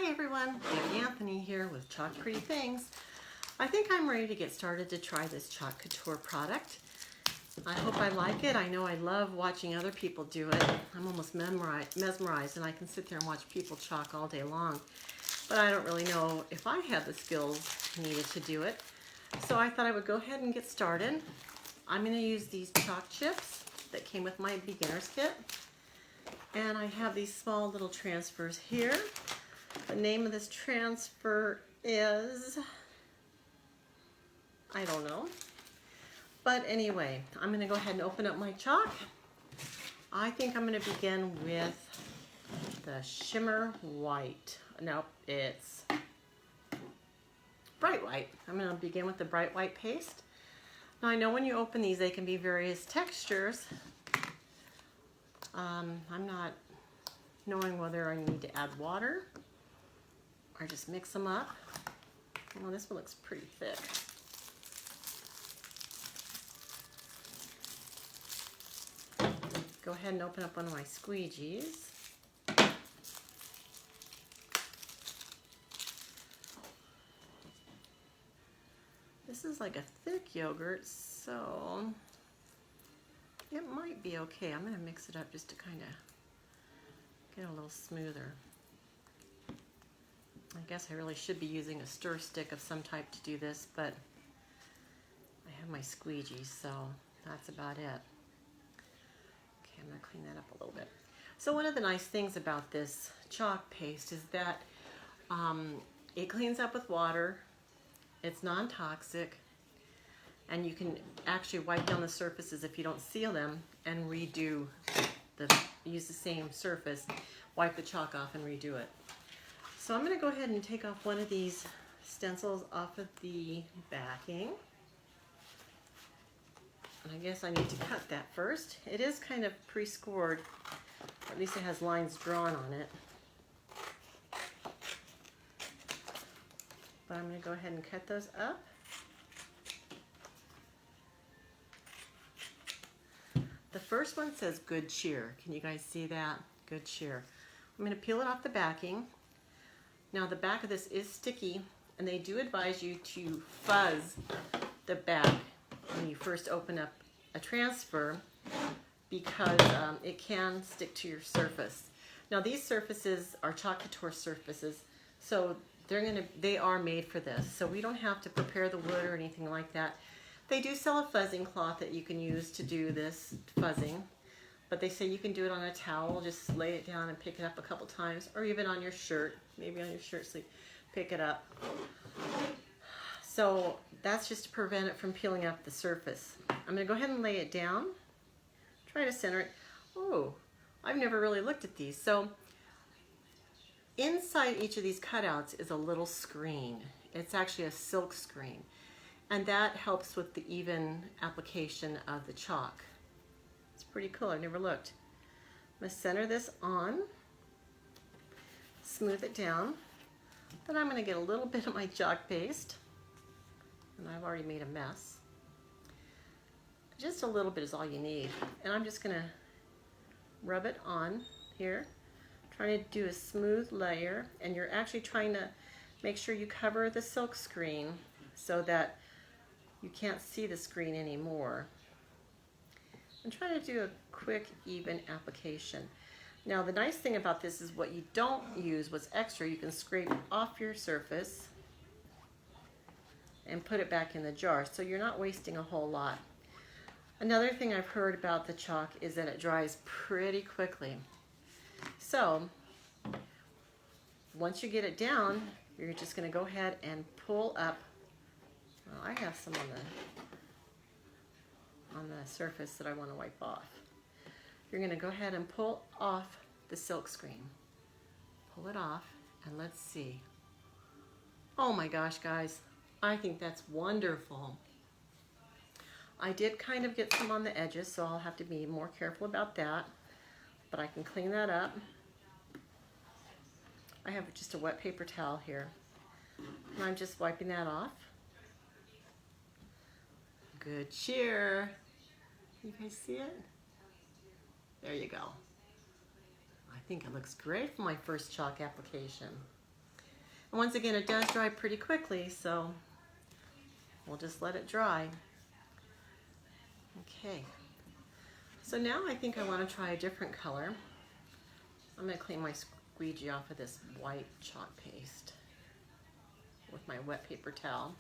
Hi everyone, Debbie Anthony here with Chalk Pretty Things. I think I'm ready to get started to try this Chalk Couture product. I hope I like it. I know I love watching other people do it. I'm almost mesmerized and I can sit there and watch people chalk all day long. But I don't really know if I have the skills needed to do it. So I thought I would go ahead and get started. I'm going to use these chalk chips that came with my beginner's kit. And I have these small little transfers here. The name of this transfer is, I don't know. But anyway, I'm going to go ahead and open up my chalk. I think I'm going to begin with the shimmer white. No, it's bright white. I'm going to begin with the bright white paste. Now I know when you open these they can be various textures. I'm not knowing whether I need to add water or just mix them up. Well, this one looks pretty thick. Go ahead and open up one of my squeegees. This is like a thick yogurt, so it might be okay. I'm going to mix it up just to kind of get it a little smoother. I guess I really should be using a stir stick of some type to do this, but I have my squeegee, so that's about it. Okay, I'm going to clean that up a little bit. So one of the nice things about this chalk paste is that it cleans up with water, it's non-toxic, and you can actually wipe down the surfaces if you don't seal them and use the same surface, wipe the chalk off and redo it. So I'm going to go ahead and take off one of these stencils off of the backing. And I guess I need to cut that first. It is kind of pre-scored, or at least it has lines drawn on it. But I'm going to go ahead and cut those up. The first one says good cheer. Can you guys see that? Good cheer. I'm going to peel it off the backing. Now the back of this is sticky, and they do advise you to fuzz the back when you first open up a transfer because it can stick to your surface. Now these surfaces are Chalk Couture surfaces, so they are made for this. So we don't have to prepare the wood or anything like that. They do sell a fuzzing cloth that you can use to do this fuzzing. But they say you can do it on a towel, just lay it down and pick it up a couple times, or even on your shirt, maybe on your shirt sleeve, pick it up. So that's just to prevent it from peeling up the surface. I'm going to go ahead and lay it down, try to center it. Oh, I've never really looked at these. So inside each of these cutouts is a little screen. It's actually a silk screen, and that helps with the even application of the chalk. It's pretty cool. I've never looked. I'm going to center this on, smooth it down. Then I'm going to get a little bit of my chalk paste, and I've already made a mess. Just a little bit is all you need. And I'm just going to rub it on here, trying to do a smooth layer, and you're actually trying to make sure you cover the silk screen so that you can't see the screen anymore. I'm trying to do a quick, even application. Now the nice thing about this is what you don't use, what's extra, you can scrape off your surface and put it back in the jar, so you're not wasting a whole lot. Another thing I've heard about the chalk is that it dries pretty quickly. So once you get it down, you're just going to go ahead and pull up. Well, I have some on the surface that I want to wipe off. You're going to go ahead and pull off the silk screen. Pull it off, and let's see. Oh my gosh, guys, I think that's wonderful. I did kind of get some on the edges, so I'll have to be more careful about that, but I can clean that up. I have just a wet paper towel here, and I'm just wiping that off. Good cheer. You guys see it? There you go. I think it looks great for my first chalk application. And once again, it does dry pretty quickly, so we'll just let it dry. Okay. So now I think I want to try a different color. I'm going to clean my squeegee off of this white chalk paste with my wet paper towel.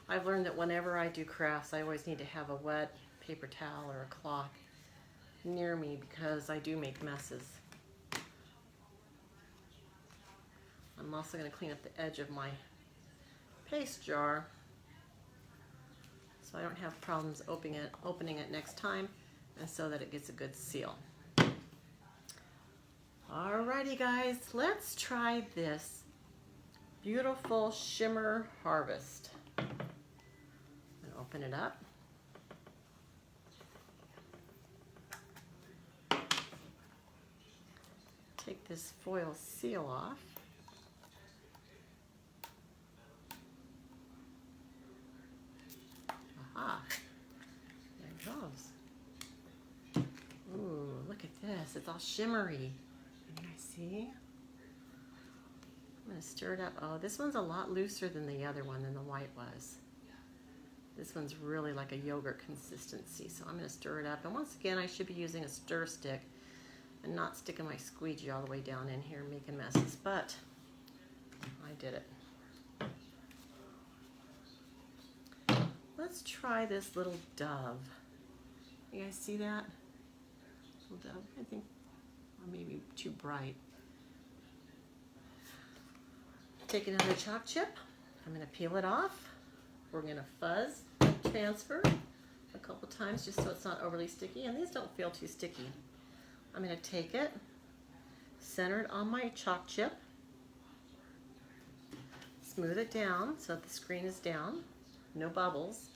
I've learned that whenever I do crafts, I always need to have a wet paper towel or a cloth near me because I do make messes. I'm also going to clean up the edge of my paste jar so I don't have problems opening it next time, and so that it gets a good seal. Alrighty guys, let's try this beautiful shimmer harvest. I'm going to open it up. Take this foil seal off. Aha, there it goes. Ooh, look at this, it's all shimmery. Can you guys see? I'm going to stir it up. Oh, this one's a lot looser than the other one, than the white was. This one's really like a yogurt consistency, so I'm going to stir it up. And once again, I should be using a stir stick and not sticking my squeegee all the way down in here and making messes, but I did it. Let's try this little dove. You guys see that? Little dove, I think, or maybe too bright. Take another chalk chip. I'm going to peel it off. We're going to fuzz transfer a couple times just so it's not overly sticky, and these don't feel too sticky. I'm going to take it, center it on my chalk chip, smooth it down so that the screen is down, no bubbles.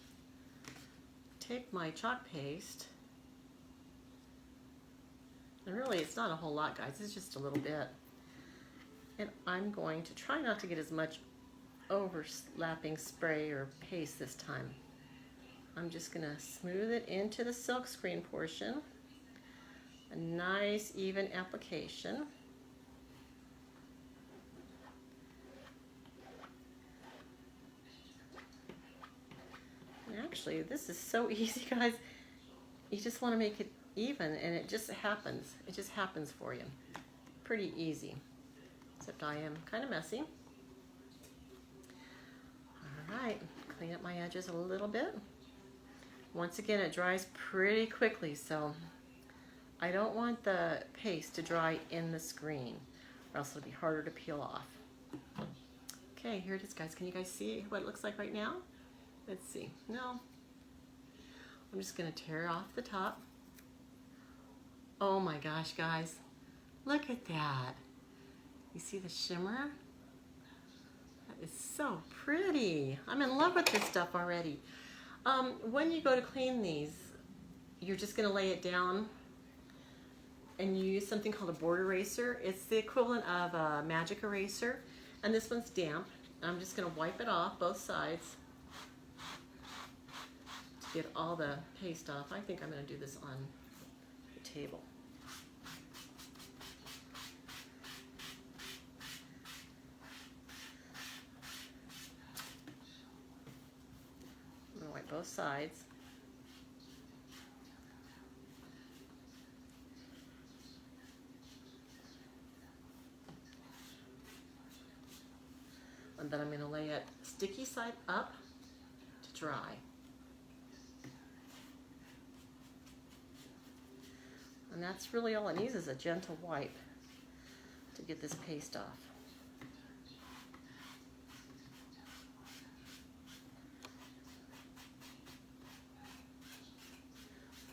Take my chalk paste, and really it's not a whole lot, guys, it's just a little bit. And I'm going to try not to get as much overlapping spray or paste this time. I'm just going to smooth it into the silk screen portion. A nice even application. And actually, this is so easy, guys. You just want to make it even, and it just happens. It just happens for you. Pretty easy. Except I am kind of messy. Alright, clean up my edges a little bit. Once again, it dries pretty quickly, so I don't want the paste to dry in the screen, or else it'll be harder to peel off. Okay, here it is, guys. Can you guys see what it looks like right now? Let's see. No. I'm just going to tear off the top. Oh my gosh, guys. Look at that. You see the shimmer? That is so pretty. I'm in love with this stuff already. When you go to clean these, you're just going to lay it down and you use something called a board eraser. It's the equivalent of a magic eraser, and this one's damp. I'm just going to wipe it off both sides to get all the paste off. I think I'm going to do this on the table. I'm going to wipe both sides. And then I'm going to lay it sticky side up to dry. And that's really all it needs, is a gentle wipe to get this paste off.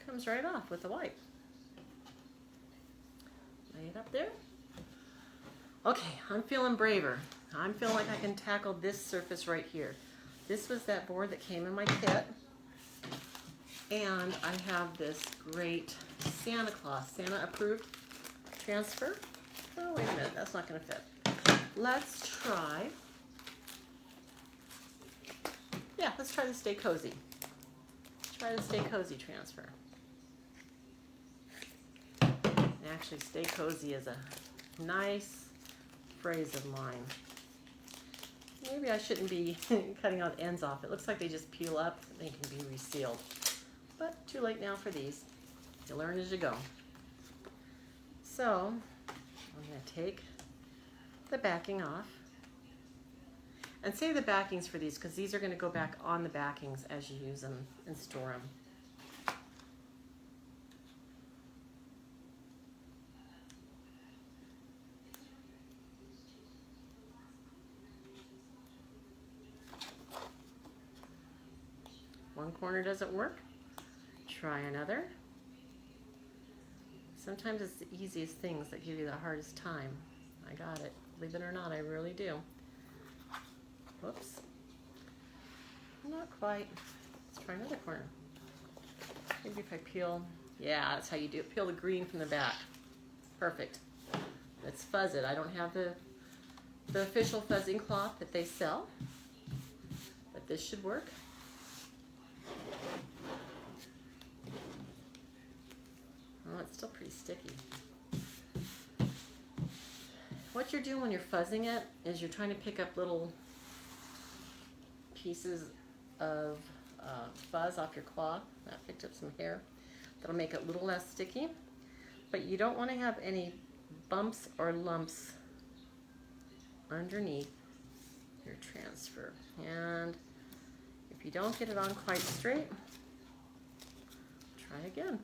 Comes right off with the wipe. Lay it up there. Okay, I'm feeling braver. I'm feeling like I can tackle this surface right here. This was that board that came in my kit. And I have this great Santa Claus, Santa approved transfer. Oh, wait a minute, that's not going to fit. Let's try, let's try the Stay Cozy. Try the Stay Cozy transfer. And actually, Stay Cozy is a nice phrase of mine. Maybe I shouldn't be cutting all the ends off. It looks like they just peel up and they can be resealed. But too late now for these. You learn as you go. So I'm going to take the backing off. And save the backings for these because these are going to go back on the backings as you use them and store them. One corner doesn't work, try another. Sometimes it's the easiest things that give you the hardest time. I got it. Believe it or not, I really do. Whoops. Not quite. Let's try another corner. Maybe if I peel, yeah, that's how you do it. Peel the green from the back. Perfect. Let's fuzz it. I don't have the official fuzzing cloth that they sell, but this should work. Oh, it's still pretty sticky. What you're doing when you're fuzzing it is you're trying to pick up little pieces of fuzz off your cloth. That picked up some hair. That'll make it a little less sticky. But you don't want to have any bumps or lumps underneath your transfer. And if you don't get it on quite straight, try again.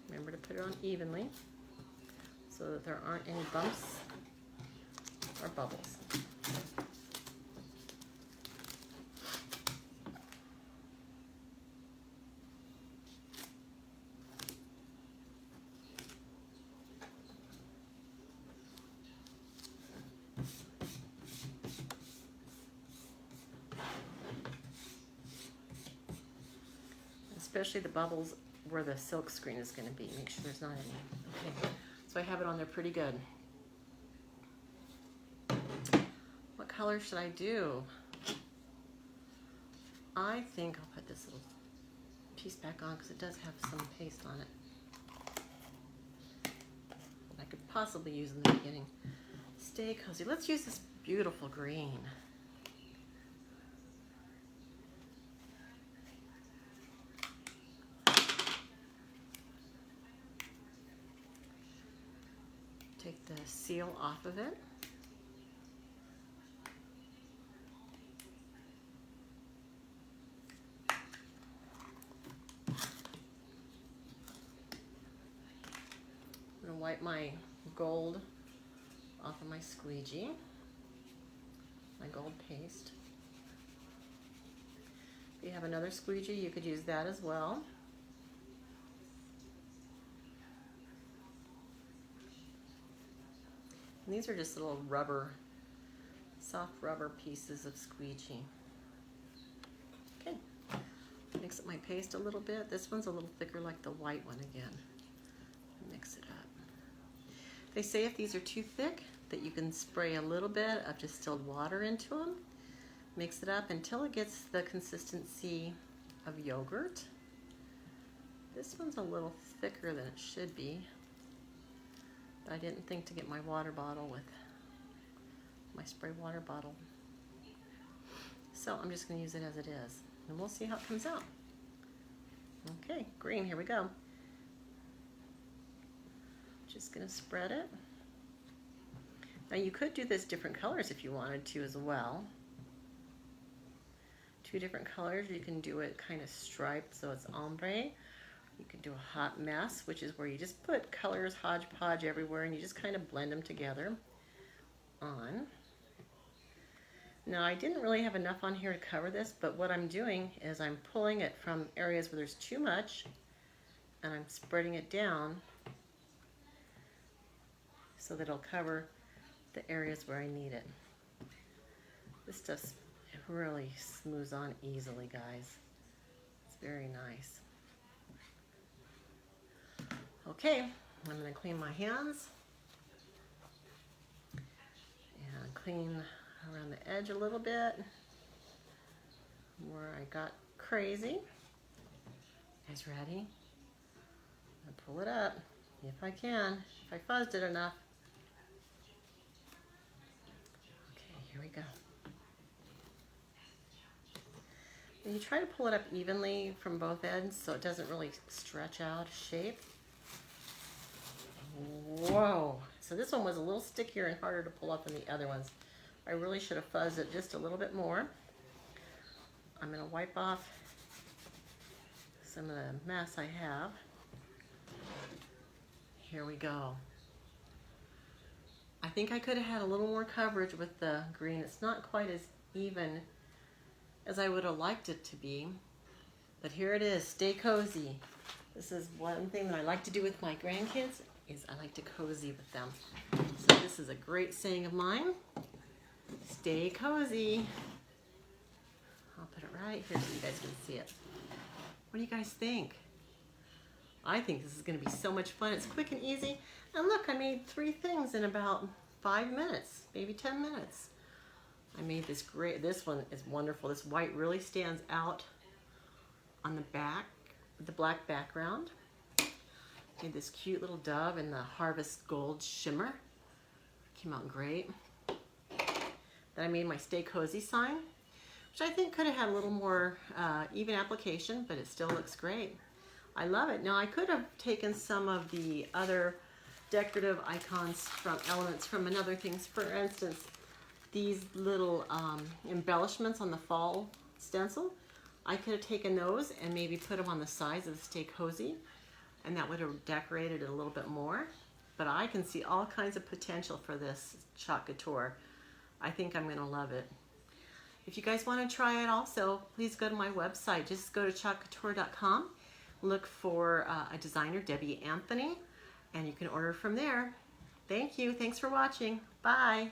Remember to put it on evenly so that there aren't any bumps or bubbles. Especially the bubbles where the silk screen is going to be. Make sure there's not any. Okay, so I have it on there pretty good. What color should I do? I think I'll put this little piece back on because it does have some paste on it I could possibly use in the beginning. Stay cozy. Let's use this beautiful green. Take the seal off of it. I'm going to wipe my gold off of my squeegee, my gold paste. If you have another squeegee, you could use that as well. And these are just little rubber, soft rubber pieces of squeegee. Okay, mix up my paste a little bit. This one's a little thicker like the white one again. Mix it up. They say if these are too thick that you can spray a little bit of distilled water into them. Mix it up until it gets the consistency of yogurt. This one's a little thicker than it should be. I didn't think to get my water bottle with my spray water bottle. So I'm just going to use it as it is. And we'll see how it comes out. Okay, green, here we go. Just going to spread it. Now you could do this different colors if you wanted to as well. Two different colors. You can do it kind of striped so it's ombre. You can do a hot mess, which is where you just put colors hodgepodge everywhere and you just kind of blend them together on. Now I didn't really have enough on here to cover this, but what I'm doing is I'm pulling it from areas where there's too much and I'm spreading it down so that it'll cover the areas where I need it. This stuff really smooths on easily, guys. It's very nice. Okay, I'm going to clean my hands and clean around the edge a little bit where I got crazy. You guys ready? I'll pull it up if I can, if I fuzzed it enough. go. And you try to pull it up evenly from both ends so it doesn't really stretch out of shape. Whoa! So this one was a little stickier and harder to pull up than the other ones. I really should have fuzzed it just a little bit more. I'm going to wipe off some of the mess I have. Here we go. I think I could have had a little more coverage with the green. It's not quite as even as I would have liked it to be. But here it is, stay cozy. This is one thing that I like to do with my grandkids, is I like to cozy with them. So this is a great saying of mine. Stay cozy. I'll put it right here so you guys can see it. What do you guys think? I think this is going to be so much fun. It's quick and easy. And look, I made 3 things in about 5 minutes, maybe 10 minutes. I made this great, this one is wonderful. This white really stands out on the back with the black background. Made this cute little dove in the Harvest Gold Shimmer. Came out great. Then I made my Stay Cozy sign, which I think could have had a little more even application, but it still looks great. I love it. Now I could have taken some of the other decorative icons from elements from another things. For instance, these little embellishments on the fall stencil, I could have taken those and maybe put them on the sides of the Stay Cozy, and that would have decorated it a little bit more. But I can see all kinds of potential for this Chalk Couture. I think I'm going to love it. If you guys want to try it also, please go to my website. Just go to chalkcouture.com, look for a designer, Debbie Anthony, and you can order from there. Thank you. Thanks for watching. Bye.